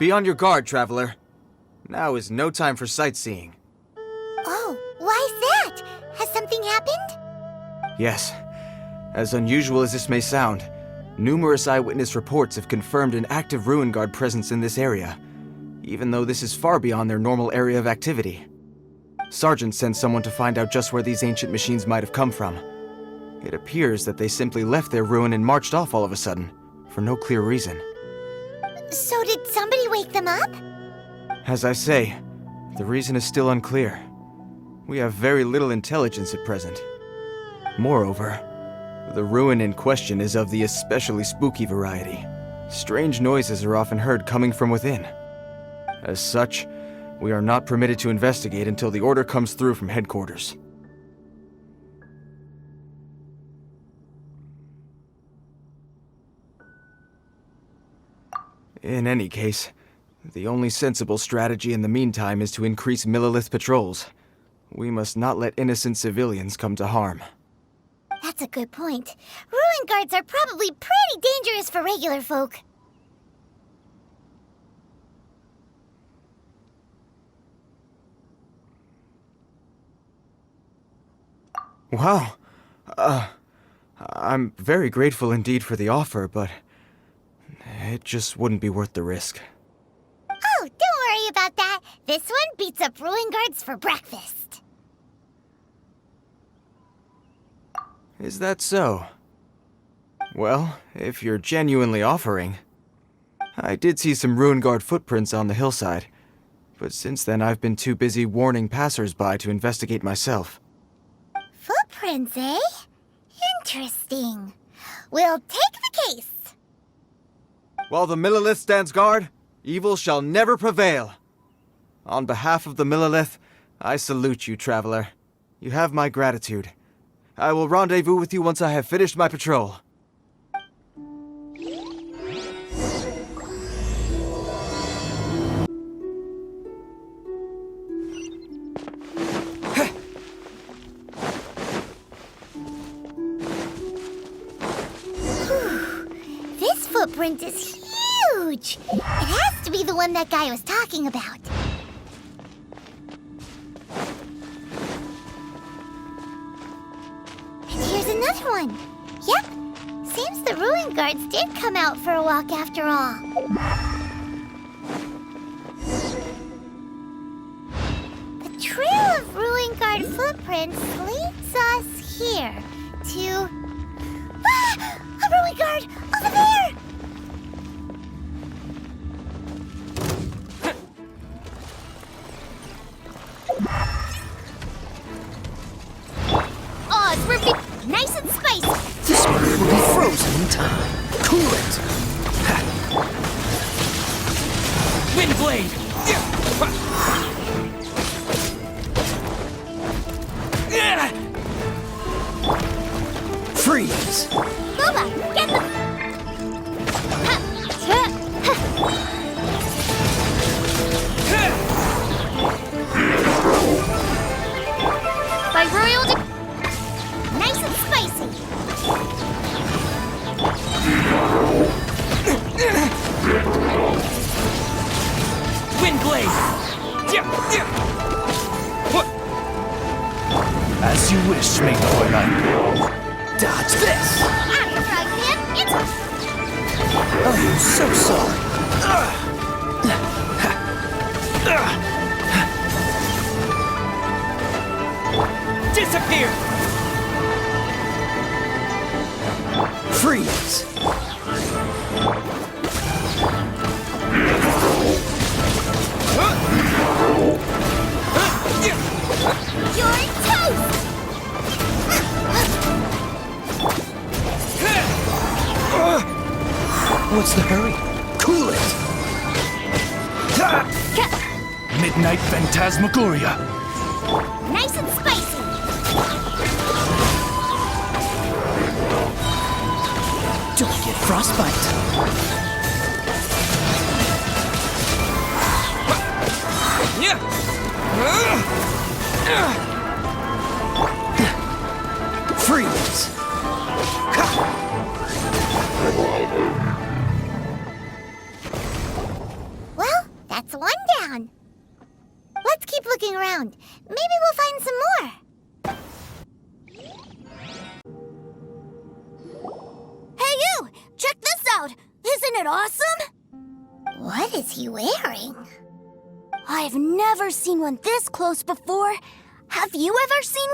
Be on your guard, traveler. Now is no time for sightseeing. Oh, why's that? Has something happened? Yes. As unusual as this may sound, numerous eyewitness reports have confirmed an active Ruin Guard presence in this area, even though this is far beyond their normal area of activity. Sergeant sent someone to find out just where these ancient machines might have come from. It appears that they simply left their ruin and marched off all of a sudden, for no clear reason. So did somebody wake them up? As I say, the reason is still unclear. We have very little intelligence at present. Moreover, the ruin in question is of the especially spooky variety. Strange noises are often heard coming from within. As such, we are not permitted to investigate until the order comes through from headquarters. In any case, the only sensible strategy in the meantime is to increase Millilith patrols. We must not let innocent civilians come to harm. That's a good point. Ruin guards are probably pretty dangerous for regular folk. Wow. I'm very grateful indeed for the offer, but it just wouldn't be worth the risk. Oh, don't worry about that. This one beats up Ruin guards for breakfast. Is that so? Well, if you're genuinely offering. I did see some Ruin Guard footprints on the hillside, but since then I've been too busy warning passers-by to investigate myself. Footprints, eh? Interesting. We'll take the case. While the Millilith stands guard, evil shall never prevail. On behalf of the Millilith, I salute you, traveler. You have my gratitude. I will rendezvous with you once I have finished my patrol. This footprint is huge. It has to be the one that guy was talking about. And here's another one. Yep. Seems the Ruin Guards did come out for a walk after all. The trail of Ruin Guard footprints leads us here to... Ah! A Ruin Guard! Over there! Oh, it's nice and spicy! This one will be frozen in time. Cool it! Wind blade! Freeze! Boba, get them! By royal nice and spicy! Wind blade! As you wish, Maid. Dodge this! After Frogman, it's... I'm so sorry. Disappear! Freeze! You're toast! What's the hurry? Cool it! Midnight Phantasmagoria! Nice and spicy! Don't get frostbite! Freeze! Well, keep looking around. Maybe we'll find some more. Hey you! Check this out! Isn't it awesome? What is he wearing? I've never seen one this close before. Have you ever seen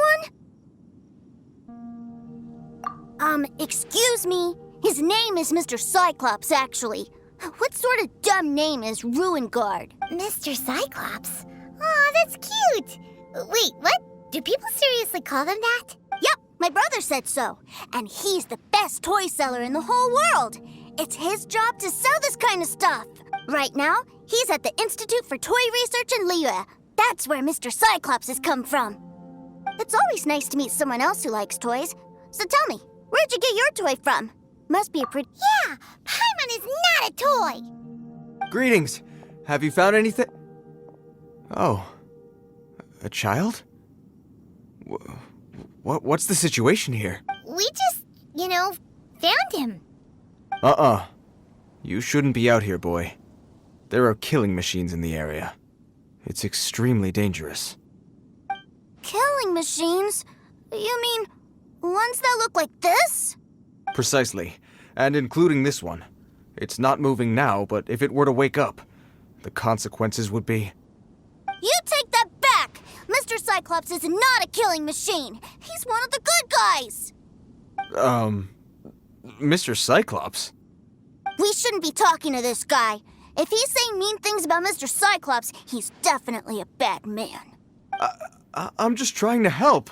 one? Excuse me. His name is Mr. Cyclops, actually. What sort of dumb name is Ruin Guard? Mr. Cyclops? Aw, that's cute. Wait, what? Do people seriously call them that? Yep, my brother said so. And he's the best toy seller in the whole world. It's his job to sell this kind of stuff. Right now, he's at the Institute for Toy Research in Liyue. That's where Mr. Cyclops has come from. It's always nice to meet someone else who likes toys. So tell me, where'd you get your toy from? Must be a pretty... Yeah, Paimon is not a toy. Greetings. Have you found anything? Oh. A child? What's the situation here? We just, found him. You shouldn't be out here, boy. There are killing machines in the area. It's extremely dangerous. Killing machines? You mean ones that look like this? Precisely. And including this one. It's not moving now, but if it were to wake up, the consequences would be... You take that back! Mr. Cyclops is not a killing machine. He's one of the good guys. Mr. Cyclops? We shouldn't be talking to this guy. If he's saying mean things about Mr. Cyclops, he's definitely a bad man. I'm just trying to help.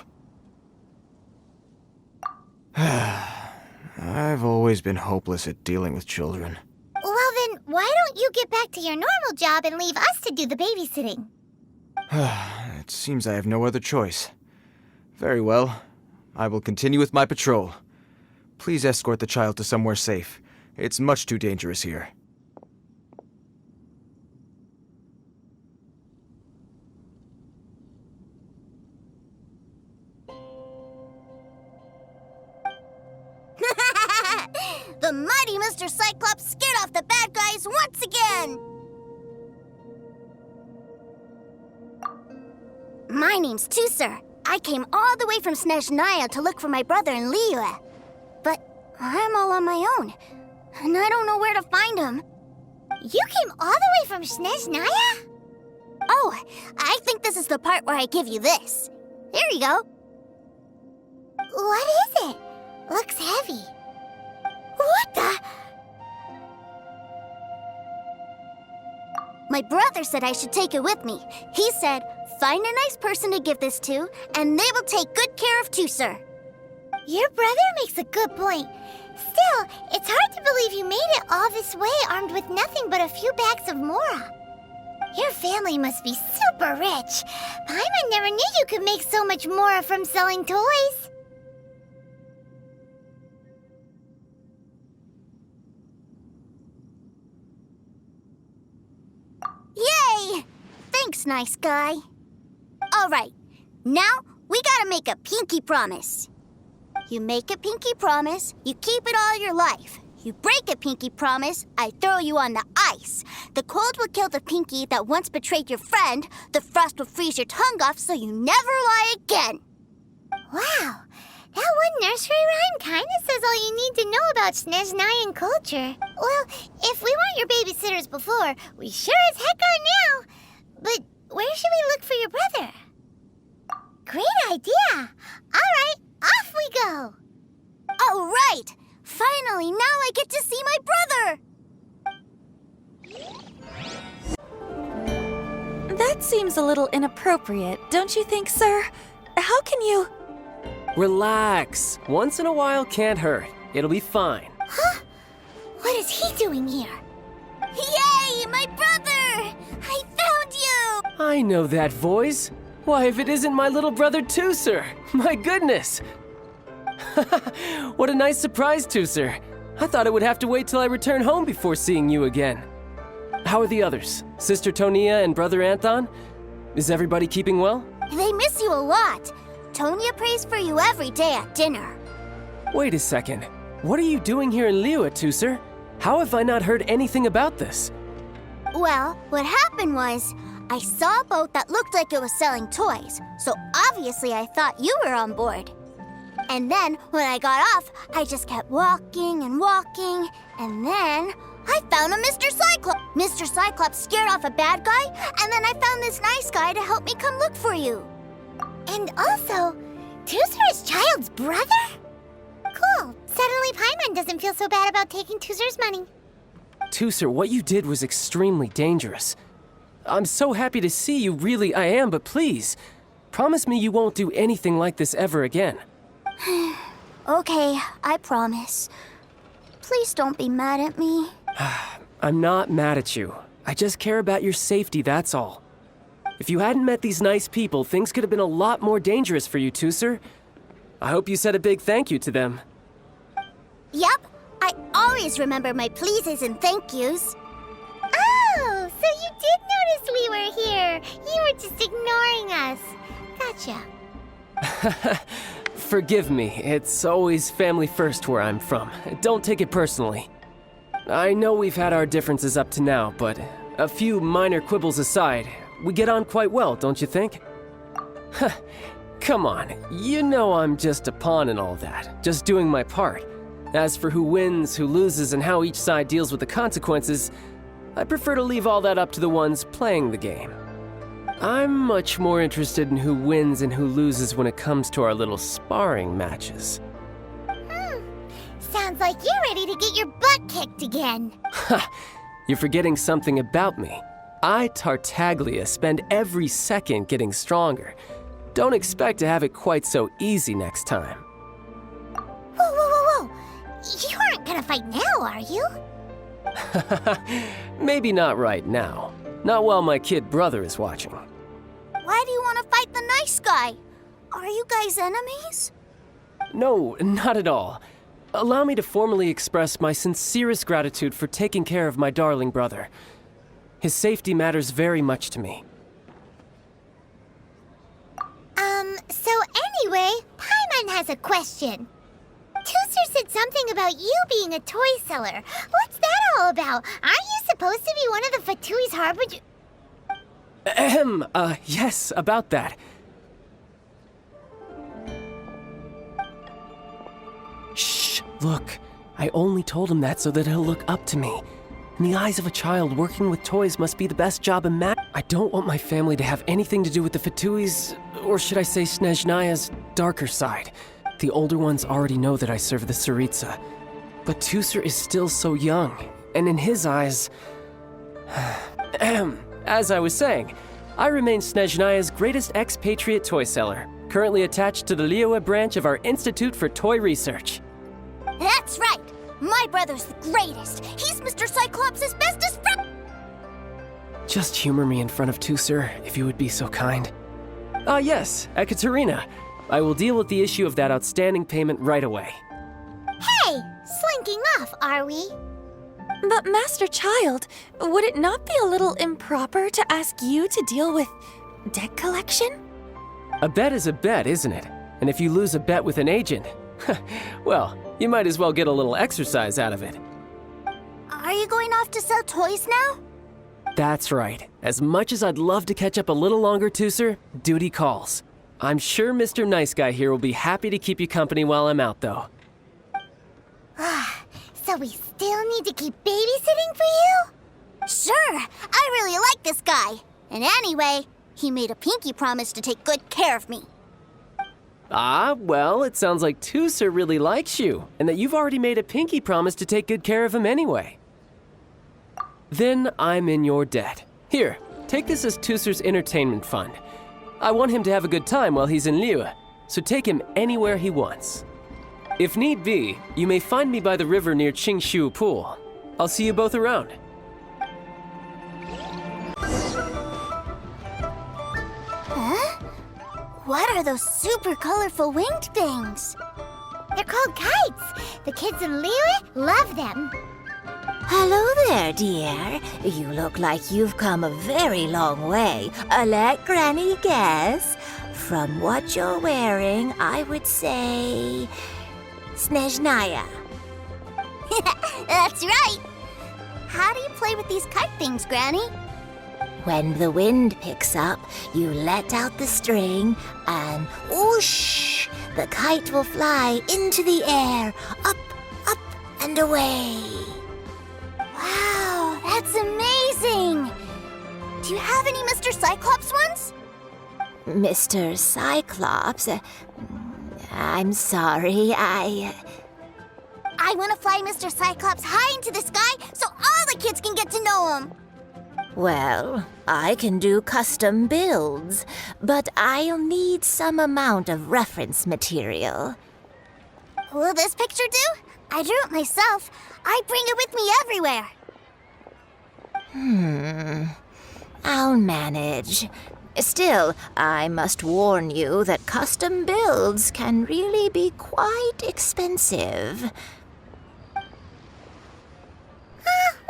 I've always been hopeless at dealing with children. Well then, why don't you get back to your normal job and leave us to do the babysitting? It seems I have no other choice. Very well. I will continue with my patrol. Please escort the child to somewhere safe. It's much too dangerous here. The mighty Mr. Cyclops scared off the bad guys once again! My name's Tusser. I came all the way from Snezhnaya to look for my brother in Liyue. But I'm all on my own, and I don't know where to find him. You came all the way from Snezhnaya? Oh, I think this is the part where I give you this. Here you go. What is it? Looks heavy. What the? My brother said I should take it with me. He said, find a nice person to give this to, and they will take good care of Tusser. Your brother makes a good point. Still, it's hard to believe you made it all this way armed with nothing but a few bags of Mora. Your family must be super rich. Paimon never knew you could make so much Mora from selling toys. Yay! Thanks, nice guy. All right, now we gotta make a pinky promise. You make a pinky promise, you keep it all your life. You break a pinky promise, I throw you on the ice. The cold will kill the pinky that once betrayed your friend. The frost will freeze your tongue off so you never lie again. Wow, that one nursery rhyme kinda says all you need to know about Snezhnayan culture. Well, if we weren't your babysitters before, we sure as heck are now. But where should we look for your brother? Great idea! All right, off we go! All right! Finally, now I get to see my brother! That seems a little inappropriate, don't you think, sir? How can you... Relax. Once in a while can't hurt. It'll be fine. Huh? What is he doing here? Yay, my brother! I found you! I know that voice. Why, if it isn't my little brother Tusser! My goodness! What a nice surprise, Tusser. I thought I would have to wait till I return home before seeing you again. How are the others? Sister Tonia and Brother Anthon? Is everybody keeping well? They miss you a lot. Tonia prays for you every day at dinner. Wait a second. What are you doing here in Liyue, Tusser? How have I not heard anything about this? Well, what happened was, I saw a boat that looked like it was selling toys, so obviously I thought you were on board. And then, when I got off, I just kept walking and walking, and then I found a Mr. Cyclops. Mr. Cyclops scared off a bad guy, and then I found this nice guy to help me come look for you. And also, Tooser is Childe's brother? Cool. Suddenly Paimon doesn't feel so bad about taking Tooser's money. Tooser, what you did was extremely dangerous. I'm so happy to see you, really I am, but please, promise me you won't do anything like this ever again. Okay, I promise. Please don't be mad at me. I'm not mad at you. I just care about your safety, that's all. If you hadn't met these nice people, things could have been a lot more dangerous for you, Tooser. I hope you said a big thank you to them. Yep, I always remember my pleases and thank yous. Oh, so you did notice we were here. You were just ignoring us. Gotcha. Forgive me, it's always family first where I'm from. Don't take it personally. I know we've had our differences up to now, but a few minor quibbles aside, we get on quite well, don't you think? Come on, you know I'm just a pawn in all that, just doing my part. As for who wins, who loses, and how each side deals with the consequences, I prefer to leave all that up to the ones playing the game. I'm much more interested in who wins and who loses when it comes to our little sparring matches. Sounds like you're ready to get your butt kicked again. Ha! You're forgetting something about me. I, Tartaglia, spend every second getting stronger. Don't expect to have it quite so easy next time. Whoa, whoa, whoa, whoa. You aren't gonna fight now, are you? Maybe not right now. Not while my kid brother is watching. Why do you want to fight the nice guy? Are you guys enemies? No, not at all. Allow me to formally express my sincerest gratitude for taking care of my darling brother. His safety matters very much to me. So anyway, Paimon has a question. Tooser said something about you being a toy seller. What's that all about? Aren't you supposed to be one of the Fatui's harbinger? Yes, about that. Shh, look. I only told him that so that he'll look up to me. In the eyes of a child, working with toys must be the best job in I don't want my family to have anything to do with the Fatui's, or should I say Snezhnaya's, darker side. The older ones already know that I serve the Tsaritsa. But Tooser is still so young, and in his eyes... As I was saying, I remain Snezhnaya's greatest expatriate toy seller, currently attached to the Liyue branch of our Institute for Toy Research. That's right! My brother's the greatest! He's Mr. Cyclops' bestest friend! Just humor me in front of Tooser, if you would be so kind. Ah yes, Ekaterina. I will deal with the issue of that outstanding payment right away. Hey, slinking off, are we? But Master Childe, would it not be a little improper to ask you to deal with debt collection? A bet is a bet, isn't it? And if you lose a bet with an agent, well, you might as well get a little exercise out of it. Are you going off to sell toys now? That's right. As much as I'd love to catch up a little longer, Tooser, duty calls. I'm sure Mr. Nice Guy here will be happy to keep you company while I'm out, though. So we still need to keep babysitting for you? Sure, I really like this guy. And anyway, he made a pinky promise to take good care of me. Ah, well, it sounds like Tooser really likes you, and that you've already made a pinky promise to take good care of him anyway. Then I'm in your debt. Here, take this as Tooser's entertainment fund. I want him to have a good time while he's in Liyue, so take him anywhere he wants. If need be, you may find me by the river near Qingshu Pool. I'll see you both around. Huh? What are those super colorful winged things? They're called kites. The kids in Liyue love them. Hello there, dear. You look like you've come a very long way. Let Granny guess. From what you're wearing, I would say... Snezhnaya. That's right. How do you play with these kite things, Granny? When the wind picks up, you let out the string, and whoosh! The kite will fly into the air, up, up, and away. Wow, that's amazing! Do you have any Mr. Cyclops ones? Mr. Cyclops, I'm sorry, I want to fly Mr. Cyclops high into the sky so all the kids can get to know him. Well, I can do custom builds, but I'll need some amount of reference material. Will this picture do? I drew it myself. I bring it with me everywhere. I'll manage. Still, I must warn you that custom builds can really be quite expensive.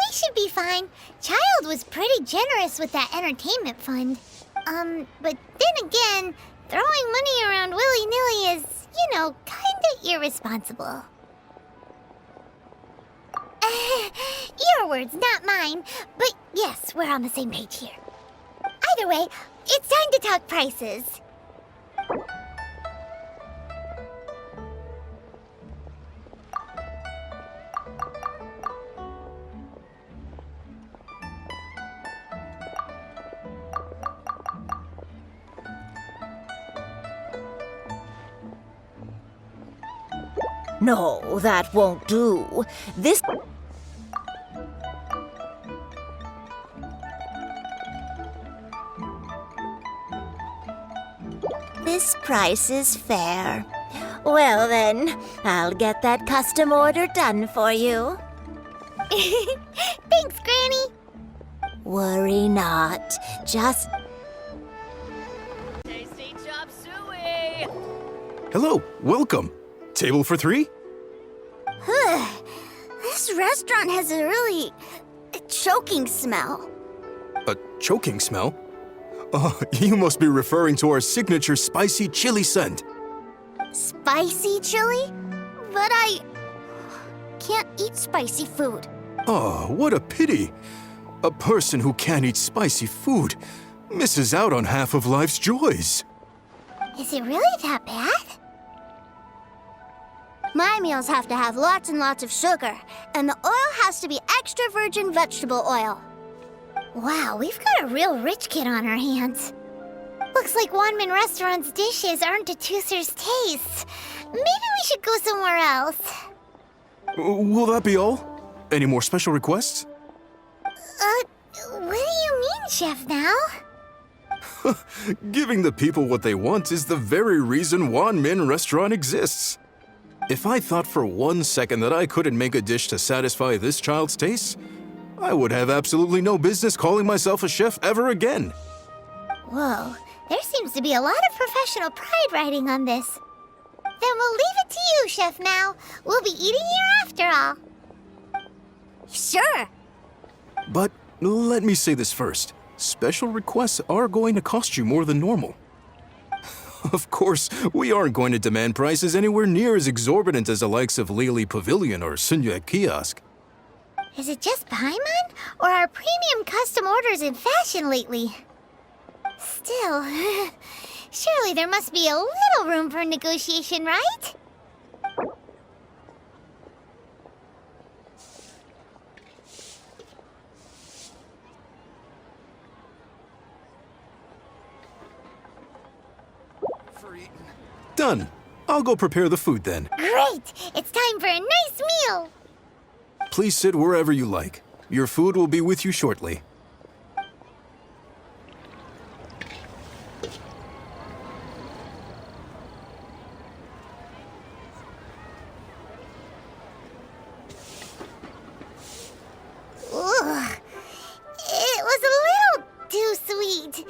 We should be fine. Childe was pretty generous with that entertainment fund. But then again, throwing money around willy-nilly is, kinda irresponsible. Your words, not mine. But yes, we're on the same page here. Either way, it's time to talk prices. No, that won't do. This price is fair. Well then, I'll get that custom order done for you. Thanks, Granny. Worry not. Just Tasty chop suey! Hello, welcome. Table for 3? This restaurant has a really choking smell. A choking smell? Oh, you must be referring to our signature spicy chili scent. Spicy chili? But I can't eat spicy food. Oh, what a pity. A person who can't eat spicy food misses out on half of life's joys. Is it really that bad? My meals have to have lots and lots of sugar, and the oil has to be extra virgin vegetable oil. Wow, we've got a real rich kid on our hands. Looks like Wanmin Restaurant's dishes aren't to Tooser's taste. Maybe we should go somewhere else. Will that be all? Any more special requests? What do you mean, Chef Now? Giving the people what they want is the very reason Wanmin Restaurant exists. If I thought for 1 second that I couldn't make a dish to satisfy this child's tastes, I would have absolutely no business calling myself a chef ever again. Whoa, there seems to be a lot of professional pride riding on this. Then we'll leave it to you, Chef Now. We'll be eating here after all. Sure. But let me say this first. Special requests are going to cost you more than normal. Of course, we aren't going to demand prices anywhere near as exorbitant as the likes of Lily Pavilion or Sunya Kiosk. Is it just Paimon? Or are premium custom orders in fashion lately? Still, surely there must be a little room for negotiation, right? Done. I'll go prepare the food then. Great! It's time for a nice meal! Please sit wherever you like. Your food will be with you shortly. Ugh. It was a little too sweet.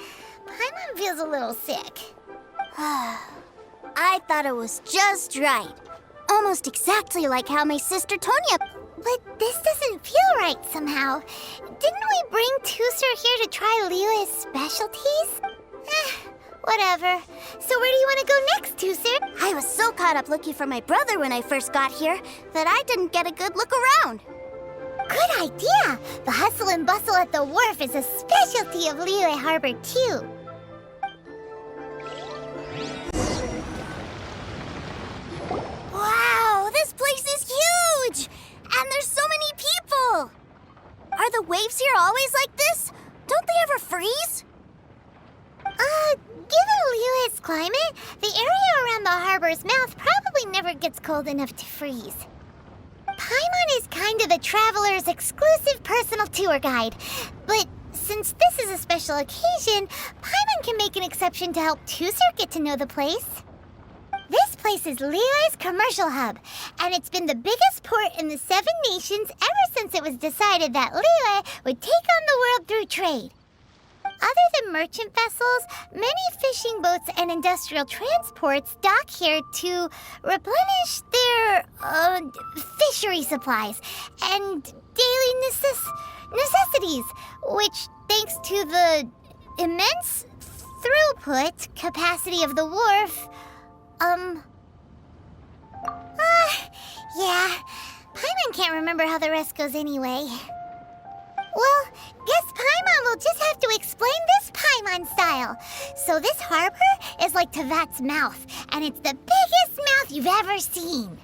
Paimon feels a little sick. I thought it was just right. Almost exactly like how my sister Tonya... But this doesn't feel right somehow. Didn't we bring Tooser here to try Liyue's specialties? Whatever. So where do you want to go next, Tooser? I was so caught up looking for my brother when I first got here that I didn't get a good look around. Good idea! The hustle and bustle at the wharf is a specialty of Liyue Harbor, too. Wow, this place is huge! And there's so many people! Are the waves here always like this? Don't they ever freeze? Given Liyue's climate, the area around the harbor's mouth probably never gets cold enough to freeze. Paimon is kind of the traveler's exclusive personal tour guide, but since this is a special occasion, Paimon can make an exception to help Tusser get to know the place. This place is Liyue's commercial hub, and it's been the biggest port in the Seven Nations ever since it was decided that Liyue would take on the world through trade. Other than merchant vessels, many fishing boats and industrial transports dock here to replenish their fishery supplies and daily necessities, which, thanks to the immense throughput capacity of the wharf, yeah, Paimon can't remember how the rest goes anyway. Well, guess Paimon will just have to explain this Paimon style. So this harbor is like Tevat's mouth, and it's the biggest mouth you've ever seen.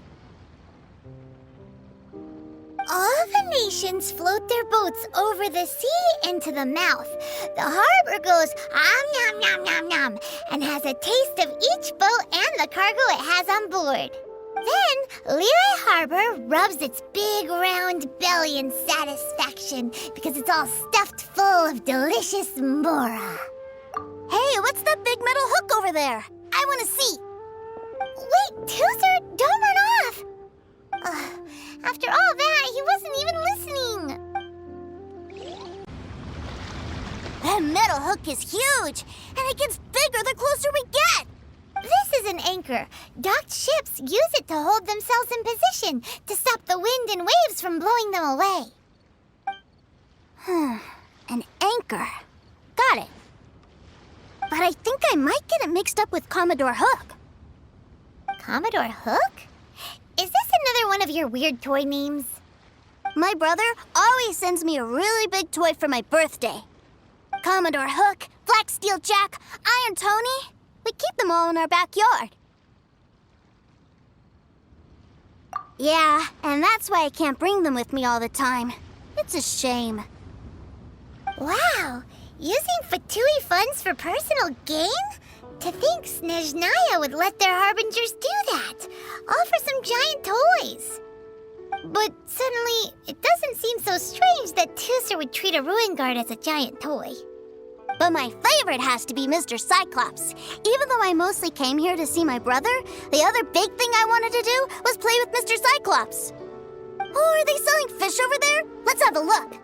All the nations float their boats over the sea into the mouth. The harbor goes nom nom nom nom and has a taste of each boat and the cargo it has on board. Then, Liyue Harbor rubs its big round belly in satisfaction because it's all stuffed full of delicious mora. Hey, what's that big metal hook over there? I want to see. Wait, Tusser, don't run off! After all that, he wasn't even listening. That metal hook is huge, and it gets bigger the closer we get. This is an anchor. Docked ships use it to hold themselves in position to stop the wind and waves from blowing them away. An anchor. Got it. But I think I might get it mixed up with Commodore Hook. Commodore Hook? Is this another one of your weird toy names? My brother always sends me a really big toy for my birthday. Commodore Hook, Black Steel Jack, Iron Tony. We keep them all in our backyard. Yeah, and that's why I can't bring them with me all the time. It's a shame. Wow! Using Fatui funds for personal gain? To think Snezhnaya would let their harbingers do that, all for some giant toys. But suddenly, it doesn't seem so strange that Tusser would treat a ruin guard as a giant toy. But my favorite has to be Mr. Cyclops. Even though I mostly came here to see my brother, the other big thing I wanted to do was play with Mr. Cyclops. Oh, are they selling fish over there? Let's have a look.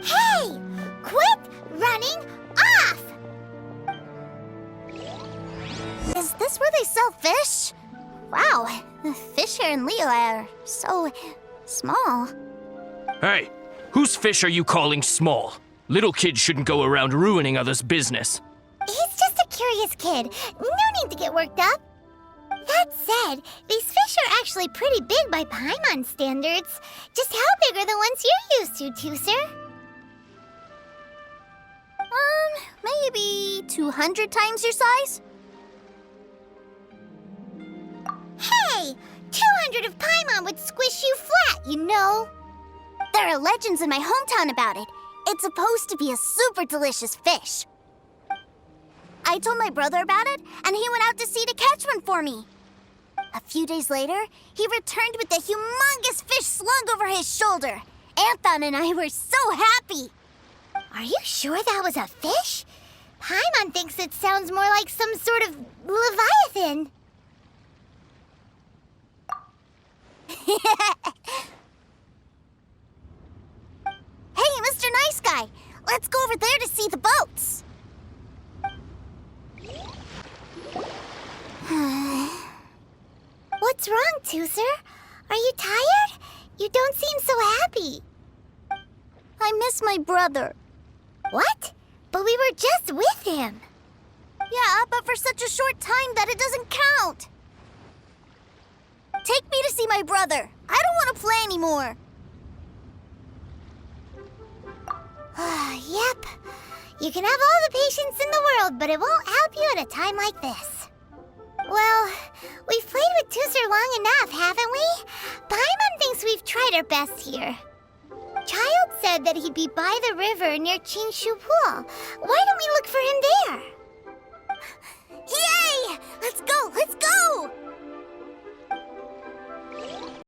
Hey! Quit running off! Is this where they sell fish? Wow, the fish here in Liyue are so small. Hey, whose fish are you calling small? Little kids shouldn't go around ruining others' business. He's just a curious kid. No need to get worked up. That said, these fish are actually pretty big by Paimon standards. Just how big are the ones you're used to, Tusser? Maybe 200 times your size? Hey! 200 of Paimon would squish you flat, you know. There are legends in my hometown about it. It's supposed to be a super delicious fish. I told my brother about it, and he went out to sea to catch one for me. A few days later, he returned with a humongous fish slung over his shoulder. Anthon and I were so happy. Are you sure that was a fish? Paimon thinks it sounds more like some sort of leviathan. Hey, Mr. Nice Guy, let's go over there to see the boats. What's wrong, Tusser? Are you tired? You don't seem so happy. I miss my brother. What? But we were just with him. Yeah, but for such a short time that it doesn't count. Take me to see my brother. I don't want to play anymore. Yep. You can have all the patience in the world, but it won't help you at a time like this. Well, we've played with Tooser long enough, haven't we? Paimon thinks we've tried our best here. Childe said that he'd be by the river near Qingshu Pool. Why don't